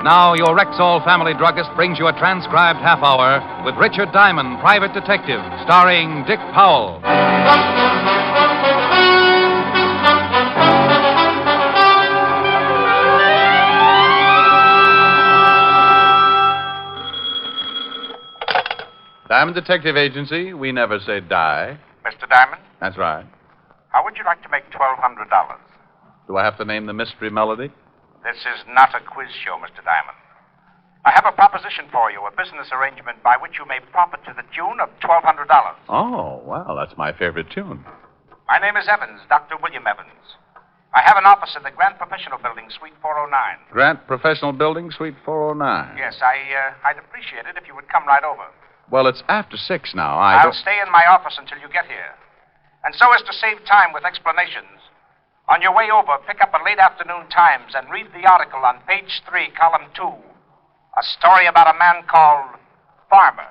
Now, your Rexall family druggist brings you a transcribed half hour with Richard Diamond, Private Detective, starring Dick Powell. Diamond Detective Agency, we never say die. Mr. Diamond? That's right. How would you like to make $1,200? Do I have to name the mystery melody? This is not a quiz show, Mr. Diamond. I have a proposition for you, a business arrangement by which you may profit to the tune of $1,200. Oh, well, that's my favorite tune. My name is Evans, Dr. William Evans. I have an office in the Grant Professional Building, Suite 409. Grant Professional Building, Suite 409. Yes, I'd appreciate it if you would come right over. Well, it's after 6 now. I'll stay in my office until you get here. And so as to save time with explanations, on your way over, pick up a late afternoon Times and read the article on page 3, column 2. A story about a man called Farmer.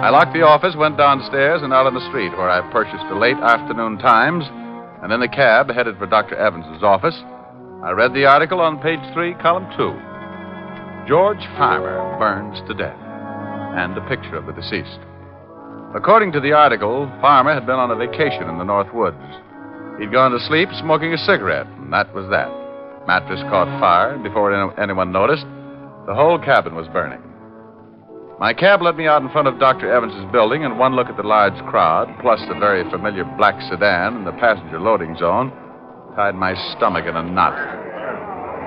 I locked the office, went downstairs, and out on the street, where I purchased a late afternoon Times, and in the cab headed for Dr. Evans's office. I read the article on page 3, column 2. George Farmer burns to death, and a picture of the deceased. According to the article, Farmer had been on a vacation in the North Woods. He'd gone to sleep smoking a cigarette, and that was that. Mattress caught fire, and before anyone noticed, the whole cabin was burning. My cab let me out in front of Dr. Evans's building, and one look at the large crowd, plus the very familiar black sedan in the passenger loading zone, tied my stomach in a knot.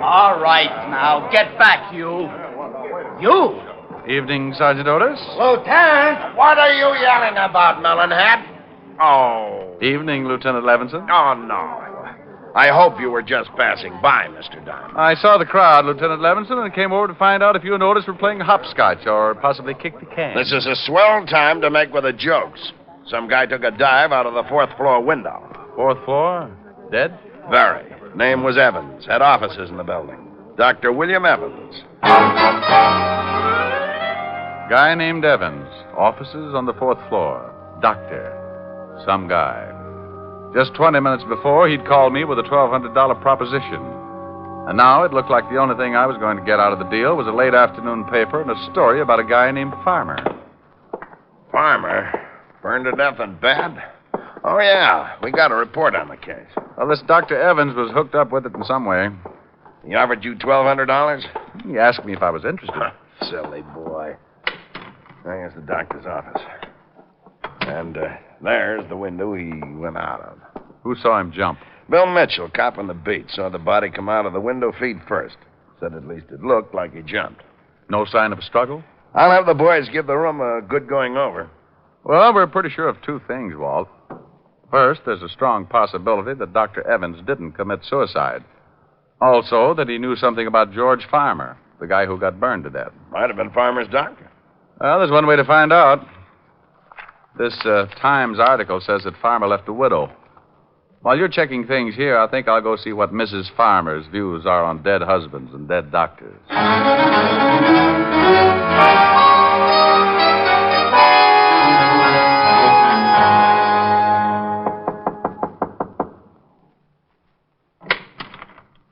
All right, now, get back, you. You? Evening, Sergeant Otis. Lieutenant, what are you yelling about, Melon Hat? Oh. Evening, Lieutenant Levinson. Oh, no. I hope you were just passing by, Mr. Diamond. I saw the crowd, Lieutenant Levinson, and came over to find out if you and Otis were playing hopscotch or possibly kick the can. This is a swell time to make with the jokes. Some guy took a dive out of the 4th floor window. 4th floor? Dead? Very. Name was Evans. Had offices in the building. Dr. William Evans. Guy named Evans. Offices on the 4th floor. Doctor. Some guy. Just 20 minutes before, he'd called me with a $1,200 proposition. And now it looked like the only thing I was going to get out of the deal was a late afternoon paper and a story about a guy named Farmer. Farmer? Burned to death in bed? Oh, yeah. We got a report on the case. Well, this Dr. Evans was hooked up with it in some way. He offered you $1,200? He asked me if I was interested. Silly boy. There's the doctor's office. And there's the window he went out of. Who saw him jump? Bill Mitchell, cop on the beat, saw the body come out of the window feet first. Said at least it looked like he jumped. No sign of a struggle? I'll have the boys give the room a good going over. Well, we're pretty sure of 2 things, Walt. First, there's a strong possibility that Dr. Evans didn't commit suicide. Also, that he knew something about George Farmer, the guy who got burned to death. Might have been Farmer's doctor. Well, there's one way to find out. This Times article says that Farmer left a widow. While you're checking things here, I think I'll go see what Mrs. Farmer's views are on dead husbands and dead doctors.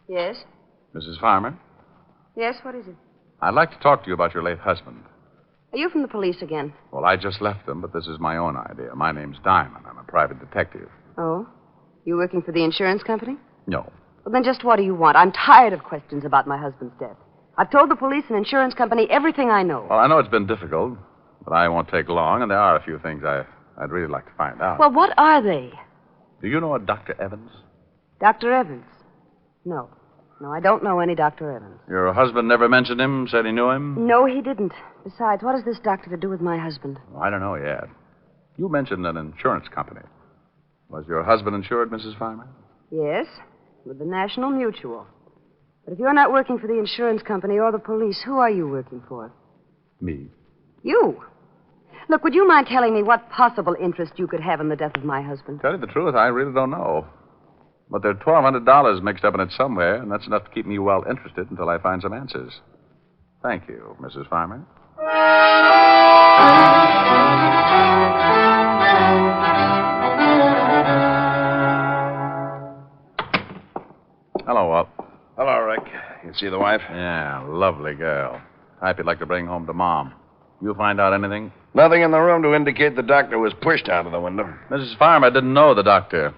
Yes? Mrs. Farmer, Yes, what is it? I'd like to talk to you about your late husband. Are you from the police again? Well, I just left them, but this is my own idea. My name's Diamond. I'm a private detective. Oh? You working for the insurance company? No. Well, then just what do you want? I'm tired of questions about my husband's death. I've told the police and insurance company everything I know. Well, I know it's been difficult, but I won't take long, and there are a few things I'd really like to find out. Well, what are they? Do you know a Dr. Evans? Dr. Evans? No. No, I don't know any Dr. Evans. Your husband never mentioned him, said he knew him? No, he didn't. Besides, what has this doctor to do with my husband? Well, I don't know yet. You mentioned an insurance company. Was your husband insured, Mrs. Farmer? Yes, with the National Mutual. But if you're not working for the insurance company or the police, who are you working for? Me. You. Look, would you mind telling me what possible interest you could have in the death of my husband? Tell you the truth, I really don't know. But there's $1,200 mixed up in it somewhere, and that's enough to keep me well interested until I find some answers. Thank you, Mrs. Farmer. Hello, Walt. See the wife? Yeah, lovely girl. Type you'd like to bring home to Mom. You find out anything? Nothing in the room to indicate the doctor was pushed out of the window. Mrs. Farmer didn't know the doctor.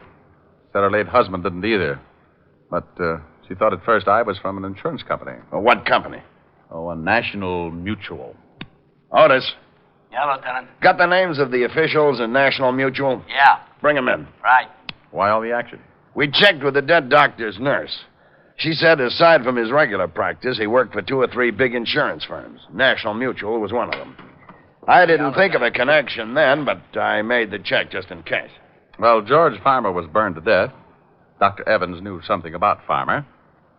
Said her late husband didn't either. But she thought at first I was from an insurance company. Well, what company? Oh, a National Mutual. Otis. Yeah, Lieutenant. Got the names of the officials in National Mutual? Yeah, Bring them in. right. Why all the action? We checked with the dead doctor's nurse. She said aside from his regular practice, he worked for 2 or 3 big insurance firms. National Mutual was one of them. I didn't think of a connection then, but I made the check just in case. Well, George Farmer was burned to death. Dr. Evans knew something about Farmer.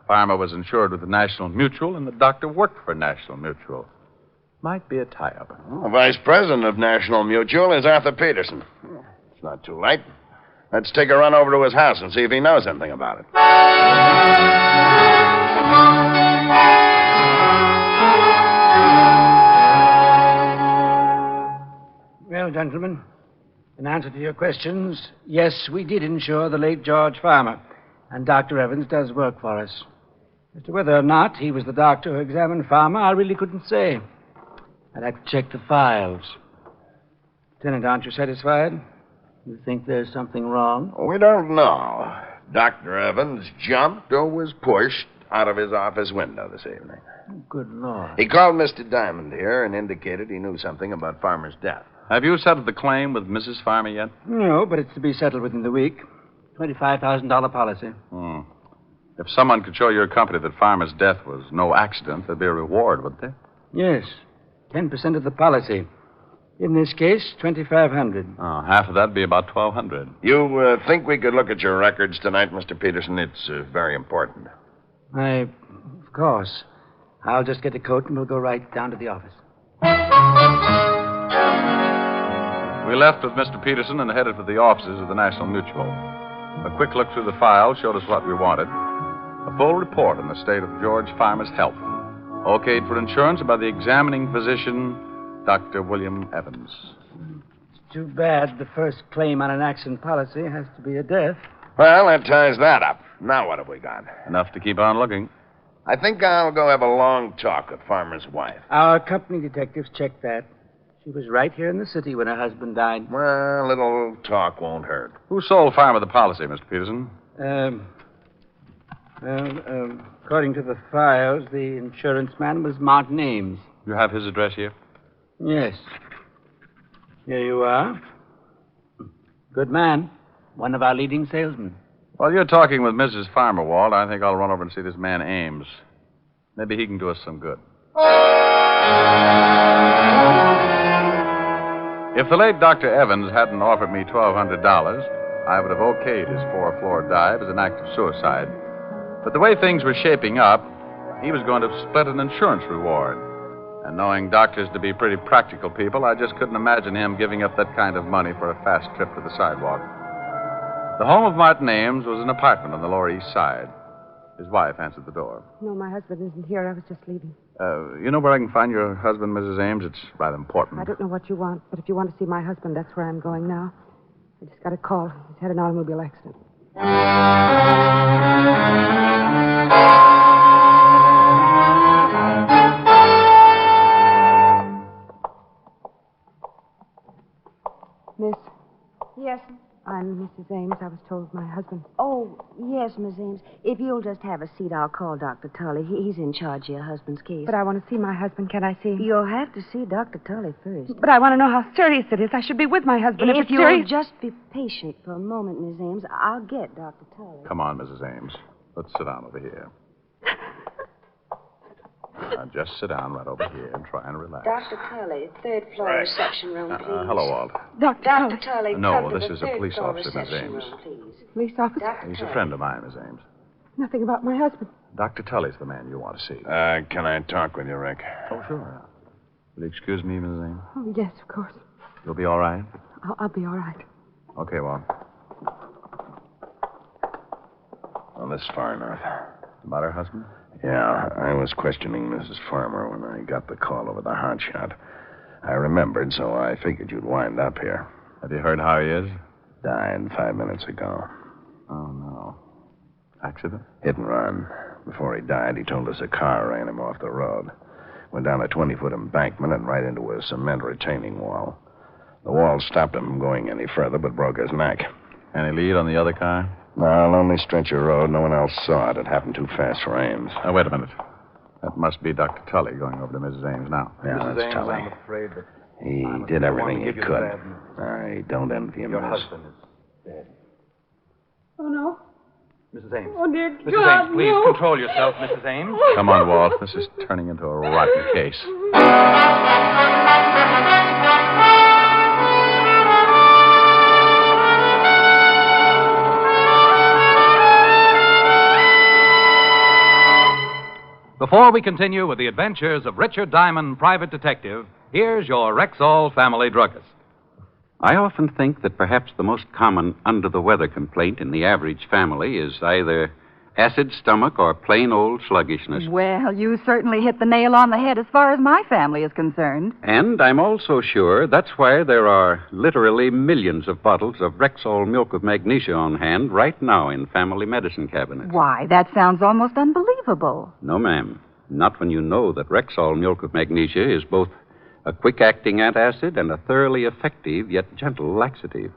Farmer was insured with the National Mutual, and the doctor worked for National Mutual. Might be a tie-up. Well, the vice president of National Mutual is Arthur Peterson. It's not too late. Let's take a run over to his house and see if he knows anything about it. Well, gentlemen, in answer to your questions, yes, we did insure the late George Farmer, and Dr. Evans does work for us. As to whether or not he was the doctor who examined Farmer, I really couldn't say. I'd have to check the files. Lieutenant, aren't you satisfied? You think there's something wrong? We don't know. Dr. Evans jumped or was pushed out of his office window this evening. Good Lord. He called Mr. Diamond here and indicated he knew something about Farmer's death. Have you settled the claim with Mrs. Farmer yet? No, but it's to be settled within the week. $25,000 policy. If someone could show your company that Farmer's death was no accident, there'd be a reward, wouldn't there? Yes, 10% of the policy. In this case, $2,500. Oh, half of that'd be about $1,200. You think we could look at your records tonight, Mr. Peterson? It's very important. Of course. I'll just get a coat and we'll go right down to the office. We left with Mr. Peterson and headed for the offices of the National Mutual. A quick look through the file showed us what we wanted. A full report on the state of George Farmer's health. Okayed for insurance by the examining physician, Dr. William Evans. It's too bad the first claim on an accident policy has to be a death. Well, that ties that up. Now what have we got? Enough to keep on looking. I think I'll go have a long talk with Farmer's wife. Our company detectives checked that. She was right here in the city when her husband died. Well, a little talk won't hurt. Who sold Farmer the policy, Mr. Peterson? According to the files, the insurance man was Martin Ames. You have his address here? Yes. Here you are. Good man. One of our leading salesmen. While you're talking with Mrs. Farmer, Walt, I think I'll run over and see this man Ames. Maybe he can do us some good. If the late Dr. Evans hadn't offered me $1,200, I would have okayed his 4-floor dive as an act of suicide. But the way things were shaping up, he was going to split an insurance reward. And knowing doctors to be pretty practical people, I just couldn't imagine him giving up that kind of money for a fast trip to the sidewalk. The home of Martin Ames was an apartment on the Lower East Side. His wife answered the door. No, my husband isn't here. I was just leaving. You know where I can find your husband, Mrs. Ames? It's rather important. I don't know what you want, but if you want to see my husband, that's where I'm going now. I just got a call. He's had an automobile accident. Miss? Yes. I'm Mrs. Ames. I was told my husband. Oh, yes, Miss Ames. If you'll just have a seat, I'll call Dr. Tully. He's in charge of your husband's case. But I want to see my husband. Can I see him? You'll have to see Dr. Tully first. But I want to know how serious it is. I should be with my husband. If it's you'll serious... just be patient for a moment, Miss Ames, I'll get Dr. Tully. Come on, Mrs. Ames. Let's sit down over here. Now, just sit down right over here and try and relax. Dr. Tully, third floor reception room, please. Hello, Walt. Dr. Tully, No, come to this the is a third police floor officer, Miss reception Ames. room, please. Police officer? Dr. He's a Tully. friend of mine, Miss Ames. Nothing about my husband. Dr. Tully's the man you want to see. Can I talk with you, Rick? Oh, sure. Will you excuse me, Mrs. Ames? Oh, yes, of course. You'll be all right? I'll be all right. Okay, Walt. Well, this far north. About her husband? Yeah, I was questioning Mrs. Farmer when I got the call over the hotshot. I remembered, so I figured you'd wind up here. Have you heard how he is? Died 5 minutes ago. Oh, no. Accident? Hit and run. Before he died, he told us a car ran him off the road. Went down a 20-foot embankment and right into a cement retaining wall. The wall stopped him from going any further, but broke his neck. Any lead on the other car? No, lonely stretch of road. No one else saw it. It happened too fast for Ames. Wait a minute. That must be Dr. Tully going over to Mrs. Ames now. Yeah, Mrs. that's Ames, Tully. I'm afraid that He did everything he could. I don't envy him. your Miss. husband is dead. Oh, no. Mrs. Ames. Oh, dear Mrs. God, Ames, please no. control yourself, Mrs. Ames. Come on, Walt. This is turning into a rotten case. Before we continue with the adventures of Richard Diamond, private detective, here's your Rexall family druggist. I often think that perhaps the most common under-the-weather complaint in the average family is either acid stomach or plain old sluggishness. Well, you certainly hit the nail on the head as far as my family is concerned. And I'm also sure that's why there are literally millions of bottles of Rexall milk of magnesia on hand right now in family medicine cabinets. Why, that sounds almost unbelievable. No, ma'am. Not when you know that Rexall milk of magnesia is both a quick-acting antacid and a thoroughly effective yet gentle laxative.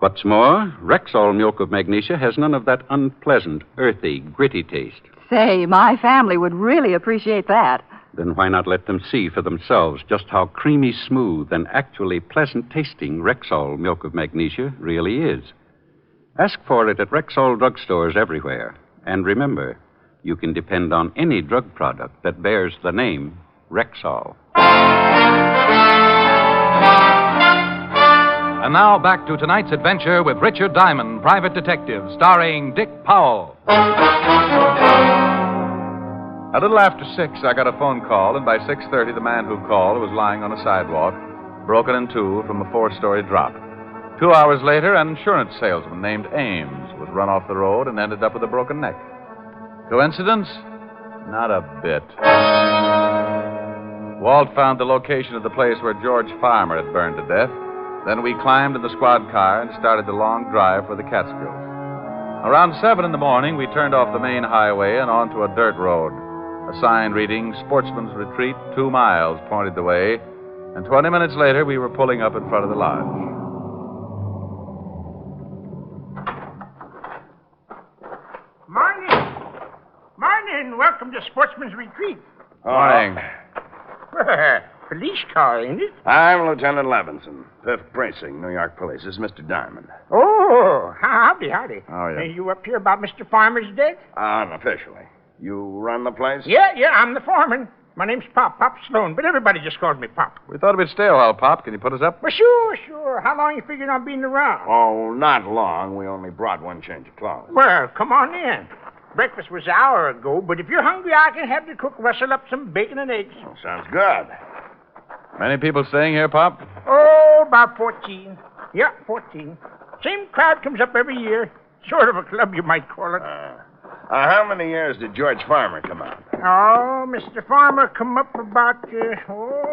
What's more, Rexall milk of magnesia has none of that unpleasant, earthy, gritty taste. Say, my family would really appreciate that. Then why not let them see for themselves just how creamy smooth and actually pleasant tasting Rexall milk of magnesia really is? Ask for it at Rexall drugstores everywhere. And remember, you can depend on any drug product that bears the name Rexall. And now back to tonight's adventure with Richard Diamond, private detective, starring Dick Powell. A little after 6, I got a phone call, and by 6:30, the man who called was lying on a sidewalk, broken in two from a 4-story drop. 2 hours later, an insurance salesman named Ames was run off the road and ended up with a broken neck. Coincidence? Not a bit. Walt found the location of the place where George Farmer had burned to death. Then we climbed in the squad car and started the long drive for the Catskills. Around 7 in the morning, we turned off the main highway and onto a dirt road. A sign reading Sportsman's Retreat, 2 miles, pointed the way, and 20 minutes later, we were pulling up in front of the lodge. Morning. Welcome to Sportsman's Retreat. Morning. Police car, ain't it? I'm Lieutenant Levinson, 5th Precinct, New York Police. This is Mr. Diamond. Oh, howdy. Oh, yeah. You up here about Mr. Farmer's death? Unofficially. You run the place? Yeah, I'm the foreman. My name's Pop Sloan, but everybody just calls me Pop. We thought a bit stale, Hal Pop. Can you put us up? Well, sure. How long you figuring on being around? Oh, not long. We only brought one change of clothes. Well, come on in. Breakfast was an hour ago, but if you're hungry, I can have the cook rustle up some bacon and eggs. Oh, sounds good. Many people staying here, Pop? Oh, about 14. Yeah, 14. Same crowd comes up every year. Sort of a club, you might call it. How many years did George Farmer come out? Oh, Mr. Farmer come up about,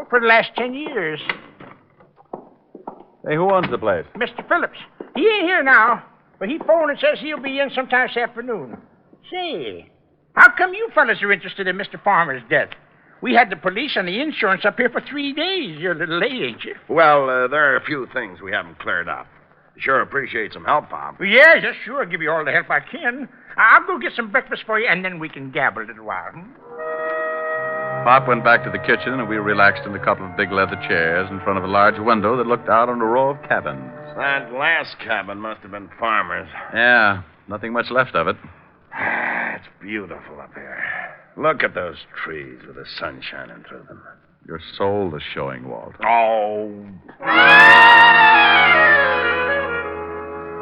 for the last 10 years. Hey, who owns the place? Mr. Phillips. He ain't here now, but he phoned and says he'll be in sometime this afternoon. Say, how come you fellas are interested in Mr. Farmer's death? We had the police and the insurance up here for 3 days. You're a little late, ain't you? Well, there are a few things we haven't cleared up. Sure appreciate some help, Pop. Yeah, sure. I'll give you all the help I can. I'll go get some breakfast for you, and then we can gabble a little while. Pop went back to the kitchen, and we relaxed in a couple of big leather chairs in front of a large window that looked out on a row of cabins. That last cabin must have been Farmer's. Yeah, nothing much left of it. It's beautiful up here. Look at those trees with the sun shining through them. Your soul is showing, Walt. Oh.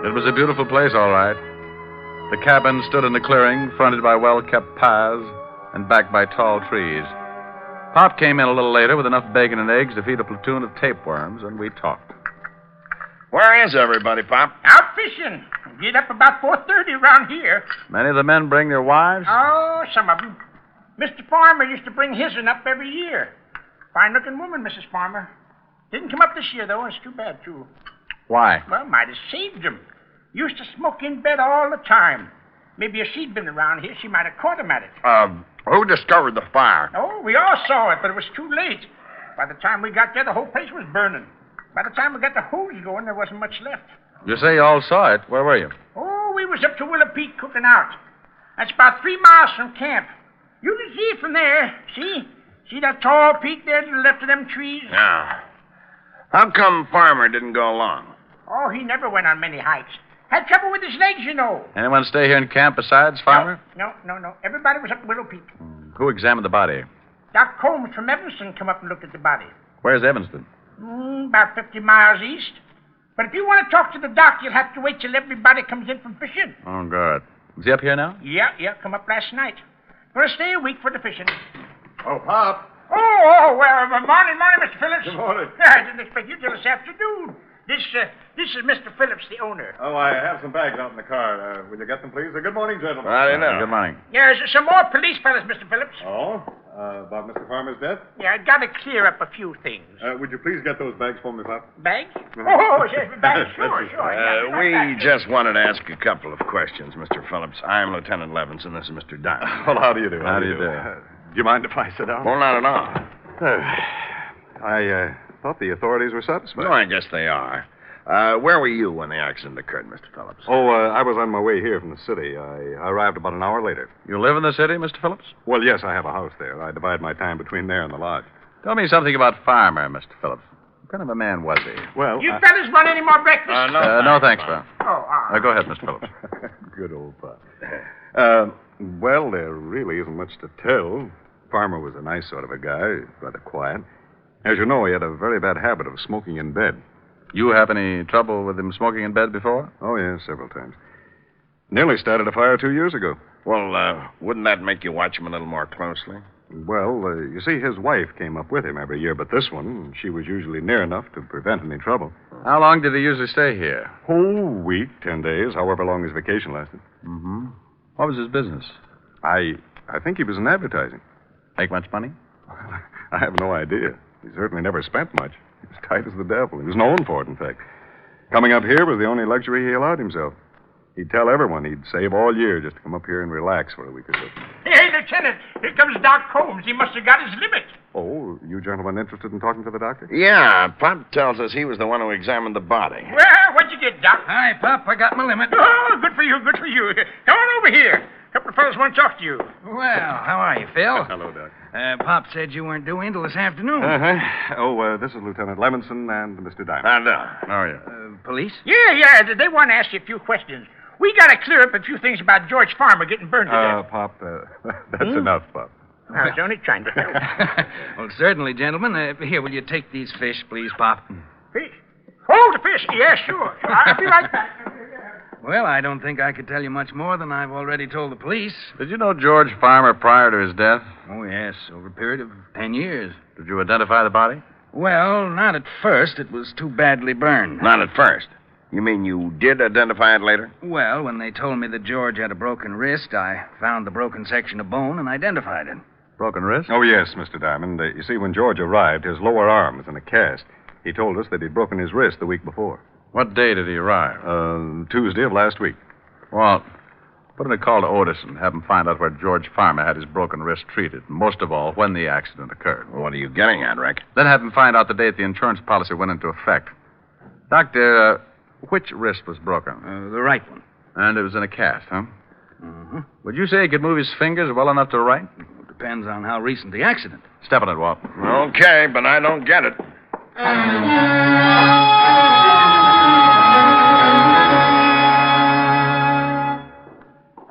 It was a beautiful place, all right. The cabin stood in a clearing, fronted by well-kept paths and backed by tall trees. Pop came in a little later with enough bacon and eggs to feed a platoon of tapeworms, and we talked. Where is everybody, Pop? Out fishing. Get up about 4:30 around here. Many of the men bring their wives? Oh, some of them. Mr. Farmer used to bring his'n up every year. Fine-looking woman, Mrs. Farmer. Didn't come up this year, though. It's too bad, too. Why? Well, might have saved him. Used to smoke in bed all the time. Maybe if she'd been around here, she might have caught him at it. Who discovered the fire? Oh, we all saw it, but it was too late. By the time we got there, the whole place was burning. By the time we got the hose going, there wasn't much left. You say you all saw it. Where were you? Oh, we was up to Willow Peak cooking out. That's about 3 miles from camp. You can see it from there. See? See that tall peak there to the left of them trees? Yeah. How come Farmer didn't go along? Oh, he never went on many hikes. Had trouble with his legs, you know. Anyone stay here in camp besides Farmer? No. Everybody was up at Willow Peak. Who examined the body? Doc Combs from Levinson come up and looked at the body. Where's Evanston? About 50 miles east. But if you want to talk to the doc, you'll have to wait till everybody comes in from fishing. Oh, good. Is he up here now? Yeah, come up last night. Gonna stay a week for the fishing. Oh, Pop. Oh, well, morning, Mr. Phillips. Good morning. I didn't expect you till this afternoon. This is Mr. Phillips, the owner. Oh, I have some bags out in the car. Will you get them, please? Good morning, gentlemen. Good morning. There's some more police fellas, Mr. Phillips. Oh? About Mr. Farmer's death? Yeah, I gotta clear up a few things. Would you please get those bags for me, Pop? Bags? Oh, yes, bags. Sure. We just wanted to ask a couple of questions, Mr. Phillips. I'm Lieutenant Levinson. This is Mr. Diamond. Well, how do you do? How do you do? Do you mind if I sit down? Well, not at all. I thought the authorities were satisfied. No, I guess they are. Where were you when the accident occurred, Mr. Phillips? Oh, I was on my way here from the city. I arrived about an hour later. You live in the city, Mr. Phillips? Well, yes, I have a house there. I divide my time between there and the lodge. Tell me something about Farmer, Mr. Phillips. What kind of a man was he? Well, You fellas want any more breakfast? No, thanks, Farmer. Oh, all right. Go ahead, Mr. Phillips. Good old Pop. Well, there really isn't much to tell. Farmer was a nice sort of a guy, rather quiet. As you know, he had a very bad habit of smoking in bed. You have any trouble with him smoking in bed before? Oh, yes, several times. Nearly started a fire 2 years ago. Well, wouldn't that make you watch him a little more closely? Well, you see, his wife came up with him every year, but this one, she was usually near enough to prevent any trouble. How long did he usually stay here? Oh, week, 10 days, however long his vacation lasted. Mm-hmm. What was his business? I think he was in advertising. Make much money? I have no idea. He certainly never spent much. He was tight as the devil. He was known for it, in fact. Coming up here was the only luxury he allowed himself. He'd tell everyone he'd save all year just to come up here and relax for a week or so. Hey, Lieutenant, here comes Doc Combs. He must have got his limit. Oh, you gentlemen interested in talking to the doctor? Yeah, Pop tells us he was the one who examined the body. Well, what'd you get, Doc? Hi, Pop. I got my limit. Oh, good for you. Come on over here. A couple of fellas want to talk to you. Well, how are you, Phil? Hello, Doc. Pop said you weren't due in till this afternoon. Uh-huh. Oh, this is Lieutenant Levinson and Mr. Diamond. Oh, yeah. Police? Yeah. They want to ask you a few questions. We got to clear up a few things about George Farmer getting burned to death. Pop, that's enough, Pop. I was only trying to help. Well, certainly, gentlemen. Here, will you take these fish, please, Pop? Fish? Oh, the fish. Yeah, sure. I'll be right back. Well, I don't think I could tell you much more than I've already told the police. Did you know George Farmer prior to his death? Oh, yes, over a period of 10 years. Did you identify the body? Well, not at first. It was too badly burned. Not at first. You mean you did identify it later? Well, when they told me that George had a broken wrist, I found the broken section of bone and identified it. Broken wrist? Oh, yes, Mr. Diamond. You see, when George arrived, his lower arm was in a cast. He told us that he'd broken his wrist the week before. What day did he arrive? Tuesday of last week. Well, put in a call to Otis and have him find out where George Farmer had his broken wrist treated. And most of all, when the accident occurred. Well, what are you getting at, Rick? Then have him find out the date the insurance policy went into effect. Doctor, which wrist was broken? The right one. And it was in a cast, huh? Mm-hmm. Would you say he could move his fingers well enough to write? It depends on how recent the accident. Step on it, Walt. Okay, but I don't get it.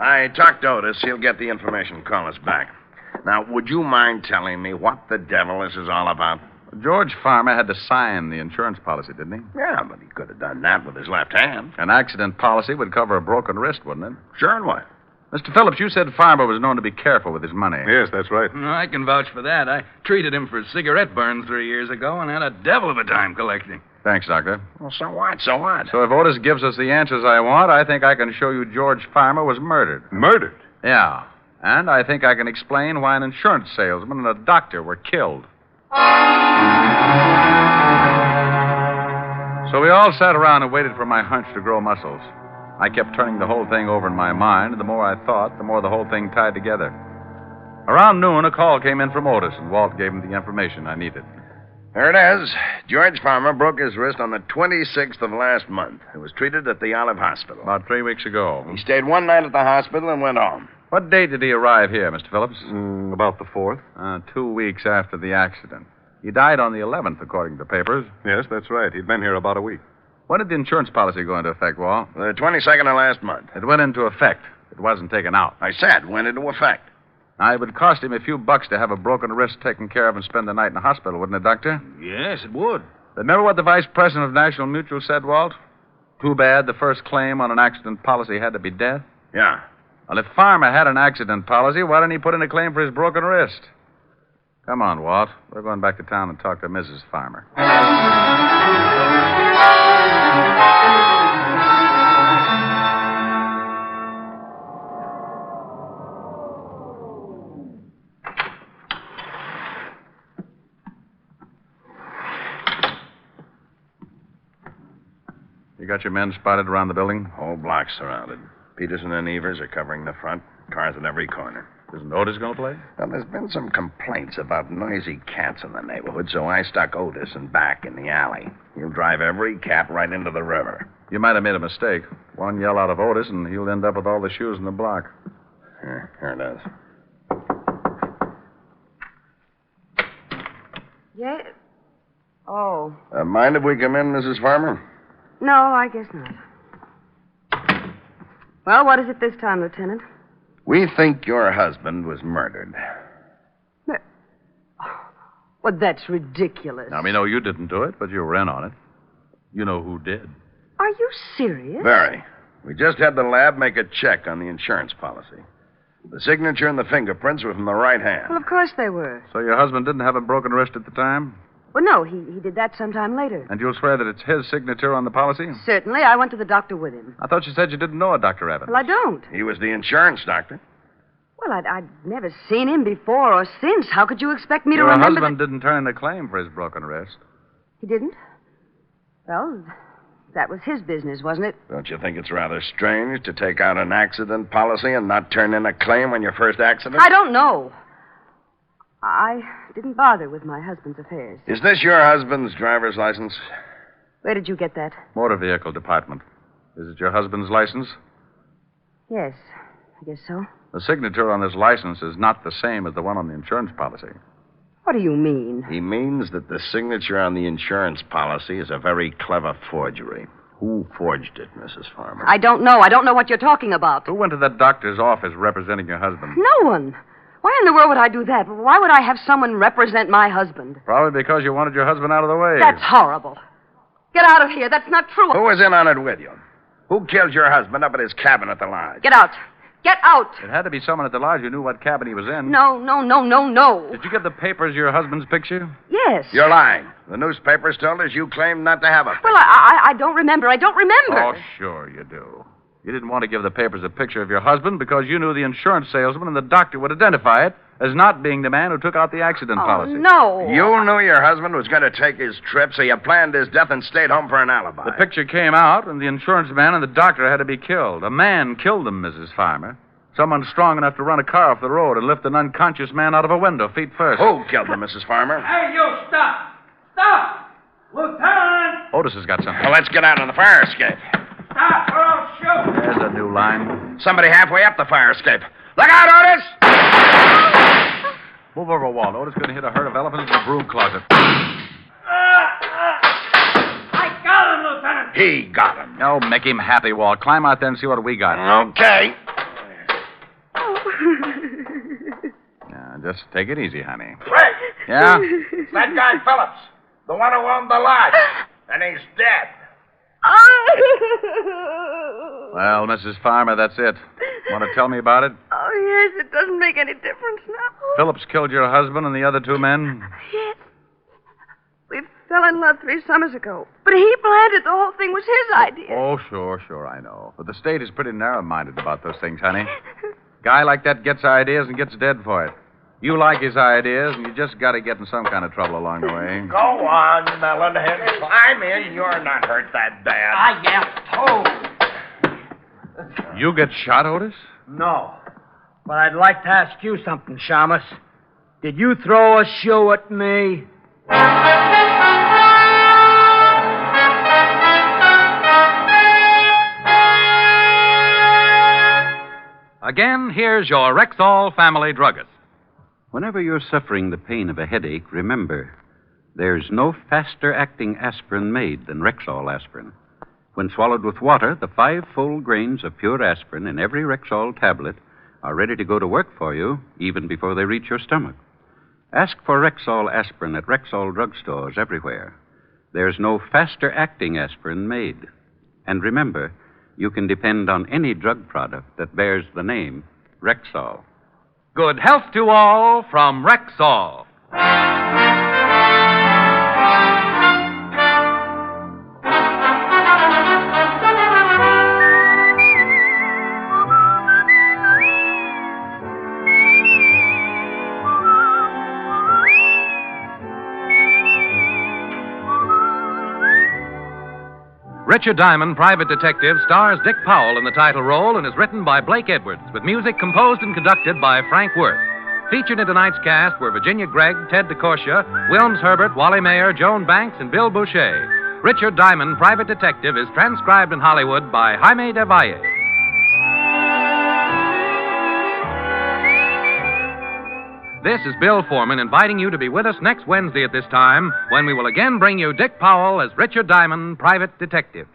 I talked to Otis. He'll get the information and call us back. Now, would you mind telling me what the devil this is all about? George Farmer had to sign the insurance policy, didn't he? Yeah, but he could have done that with his left hand. An accident policy would cover a broken wrist, wouldn't it? Sure, and what? Mr. Phillips, you said Farmer was known to be careful with his money. Yes, that's right. I can vouch for that. I treated him for a cigarette burn 3 years ago and had a devil of a time collecting. Thanks, Doctor. Well, so what? So if Otis gives us the answers I want, I think I can show you George Farmer was murdered. Murdered? Yeah. And I think I can explain why an insurance salesman and a doctor were killed. So we all sat around and waited for my hunch to grow muscles. I kept turning the whole thing over in my mind, and the more I thought, the more the whole thing tied together. Around noon, a call came in from Otis, and Walt gave him the information I needed. There it is. George Farmer broke his wrist on the 26th of last month. He was treated at the Olive Hospital. About 3 weeks ago. He stayed one night at the hospital and went home. What date did he arrive here, Mr. Phillips? About the 4th. 2 weeks after the accident. He died on the 11th, according to papers. Yes, that's right. He'd been here about a week. When did the insurance policy go into effect, Walt? The 22nd of last month. It went into effect. It wasn't taken out. I said went into effect. Now, it would cost him a few bucks to have a broken wrist taken care of and spend the night in the hospital, wouldn't it, Doctor? Yes, it would. Remember what the vice president of National Mutual said, Walt? Too bad the first claim on an accident policy had to be death. Yeah. Well, if Farmer had an accident policy, why didn't he put in a claim for his broken wrist? Come on, Walt. We're going back to town and talk to Mrs. Farmer. You got your men spotted around the building? Whole block surrounded. Peterson and Evers are covering the front. Cars at every corner. Isn't Otis going to play? Well, there's been some complaints about noisy cats in the neighborhood, so I stuck Otis in back in the alley. He'll drive every cat right into the river. You might have made a mistake. One yell out of Otis, and he'll end up with all the shoes in the block. Here it is. Yeah? Oh. Mind if we come in, Mrs. Farmer? No, I guess not. Well, what is it this time, Lieutenant? We think your husband was murdered. Well, that's ridiculous. Now, we know you didn't do it, but you were in on it. You know who did. Are you serious? Very. We just had the lab make a check on the insurance policy. The signature and the fingerprints were from the right hand. Well, of course they were. So your husband didn't have a broken wrist at the time? Well, no, he did that sometime later. And you'll swear that it's his signature on the policy? Certainly. I went to the doctor with him. I thought you said you didn't know a Dr. Evans. Well, I don't. He was the insurance doctor. Well, I'd never seen him before or since. How could you expect me to remember Your husband didn't turn in a claim for his broken wrist. He didn't? Well, that was his business, wasn't it? Don't you think it's rather strange to take out an accident policy and not turn in a claim on your first accident? I don't know. I didn't bother with my husband's affairs. Is this your husband's driver's license? Where did you get that? Motor Vehicle Department. Is it your husband's license? Yes, I guess so. The signature on this license is not the same as the one on the insurance policy. What do you mean? He means that the signature on the insurance policy is a very clever forgery. Who forged it, Mrs. Farmer? I don't know. I don't know what you're talking about. Who went to that doctor's office representing your husband? No one. Why in the world would I do that? Why would I have someone represent my husband? Probably because you wanted your husband out of the way. That's horrible. Get out of here. That's not true. Who was in on it with you? Who killed your husband up at his cabin at the lodge? Get out. Get out. It had to be someone at the lodge who knew what cabin he was in. No. Did you give the papers your husband's picture? Yes. You're lying. The newspapers told us you claimed not to have a picture. Well, I don't remember. I don't remember. Oh, sure you do. You didn't want to give the papers a picture of your husband because you knew the insurance salesman and the doctor would identify it as not being the man who took out the accident policy. No. You knew your husband was going to take his trip, so you planned his death and stayed home for an alibi. The picture came out, and the insurance man and the doctor had to be killed. A man killed them, Mrs. Farmer. Someone strong enough to run a car off the road and lift an unconscious man out of a window, feet first. Who killed them, Mrs. Farmer? Hey, you, stop! Stop! Lieutenant! Otis has got something. Well, let's get out on the fire escape. Stop or I'll shoot! There's a new line. Somebody halfway up the fire escape. Look out, Otis! Move over, Walt. Otis going to hit a herd of elephants in the broom closet. I got him, Lieutenant! He got him. Oh, make him happy, Walt. Climb out there and see what we got. Okay. Now, just take it easy, honey. Ray! Yeah? That guy Phillips, the one who owned the lodge. And he's dead. Well, Mrs. Farmer, that's it. Want to tell me about it? Oh, yes, it doesn't make any difference now. Phillips killed your husband and the other two men? Yes. We fell in love 3 summers ago. But he planned it. The whole thing was his idea. Oh, sure, I know. But the state is pretty narrow-minded about those things, honey. Guy like that gets ideas and gets dead for it. You like his ideas, and you just got to get in some kind of trouble along the way. Go on, Melonhead. Climb in. You're not hurt that bad. I am told. You get shot, Otis? No. But I'd like to ask you something, Shamus. Did you throw a shoe at me? Again, here's your Rexall family druggist. Whenever you're suffering the pain of a headache, remember, there's no faster-acting aspirin made than Rexall aspirin. When swallowed with water, the 5 full grains of pure aspirin in every Rexall tablet are ready to go to work for you even before they reach your stomach. Ask for Rexall aspirin at Rexall drugstores everywhere. There's no faster-acting aspirin made. And remember, you can depend on any drug product that bears the name Rexall. Good health to all from Rexall. Richard Diamond, Private Detective, stars Dick Powell in the title role and is written by Blake Edwards, with music composed and conducted by Frank Worth. Featured in tonight's cast were Virginia Gregg, Ted DeCorsia, Wilms Herbert, Wally Mayer, Joan Banks, and Bill Boucher. Richard Diamond, Private Detective, is transcribed in Hollywood by Jaime de Valle. This is Bill Foreman inviting you to be with us next Wednesday at this time when we will again bring you Dick Powell as Richard Diamond, Private Detective.